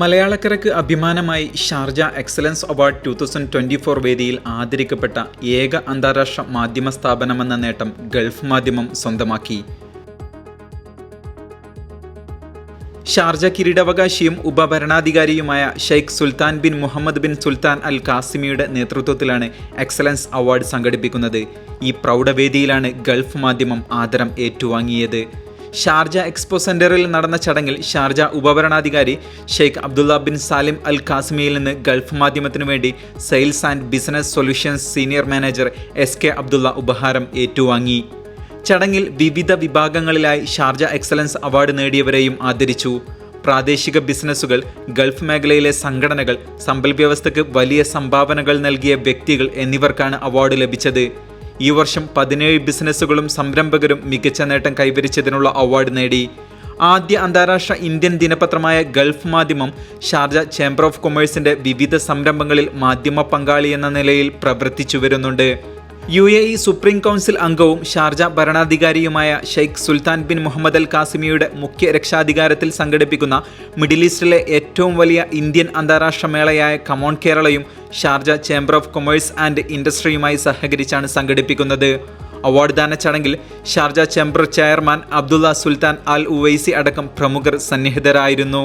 മലയാളക്കരയ്ക്ക് അഭിമാനമായി Sharjah excellence award 2024 വേദിയിൽ ആദരിക്കപ്പെട്ട ഏക അന്താരാഷ്ട്ര മാധ്യമ സ്ഥാപനമെന്ന നേട്ടം ഗൾഫ് മാധ്യമം സ്വന്തമാക്കി. ഷാർജ കിരീടാവകാശിയും ഉപഭരണാധികാരിയുമായ Sheikh Sultan bin Muhammad bin Sultan Al കാസിമിയുടെ നേതൃത്വത്തിലാണ് എക്സലൻസ് അവാർഡ് സംഘടിപ്പിക്കുന്നത്. ഈ പ്രൗഢവേദിയിലാണ് ഗൾഫ് മാധ്യമം ആദരം ഏറ്റുവാങ്ങിയത്. ഷാർജ എക്സ്പോ സെന്ററിൽ നടന്ന ചടങ്ങിൽ ഷാർജ ഉപഭരണാധികാരി Sheikh Abdullah bin Salim Al കാസിമിയിൽ നിന്ന് ഗൾഫ് മാധ്യമത്തിനു വേണ്ടി sales and business solutions senior manager SK Abdullah ഉപഹാരം ഏറ്റുവാങ്ങി. ചടങ്ങിൽ വിവിധ വിഭാഗങ്ങളിലായി ഷാർജ എക്സലൻസ് അവാർഡ് നേടിയവരെയും ആദരിച്ചു. പ്രാദേശിക ബിസിനസ്സുകൾ, ഗൾഫ് മേഖലയിലെ സംഘടനകൾ, സമ്പദ്വ്യവസ്ഥയ്ക്ക് വലിയ സംഭാവനകൾ നൽകിയ വ്യക്തികൾ എന്നിവർക്കാണ് അവാർഡ് ലഭിച്ചത്. ഈ വർഷം 17 ബിസിനസ്സുകളും സംരംഭകരും മികച്ച നേട്ടം കൈവരിച്ചതിനുള്ള അവാർഡ് നേടി. ആദ്യ അന്താരാഷ്ട്ര ഇന്ത്യൻ ദിനപത്രമായ Gulf Madhyamam Sharjah chamber of കൊമേഴ്സിന്റെ വിവിധ സംരംഭങ്ങളിൽ മാധ്യമ പങ്കാളി എന്ന നിലയിൽ പ്രവർത്തിച്ചു വരുന്നുണ്ട്. UAE സുപ്രീം കൗൺസിൽ അംഗവും ഷാർജ ഭരണാധികാരിയുമായ Sheikh Sultan bin Muhammad Al കാസിമിയുടെ മുഖ്യ രക്ഷാധികാരത്തിൽ സംഘടിപ്പിക്കുന്ന മിഡിൽ ഈസ്റ്റിലെ ഏറ്റവും വലിയ ഇന്ത്യൻ അന്താരാഷ്ട്ര മേളയായ കമോൺ കേരളയും Sharjah chamber of commerce and ഇൻഡസ്ട്രിയുമായി സഹകരിച്ചാണ് സംഘടിപ്പിക്കുന്നത്. അവാർഡ് ദാന ചടങ്ങിൽ Sharjah chamber chairman Abdullah Sultan Al Owaisi അടക്കം പ്രമുഖർ സന്നിഹിതരായിരുന്നു.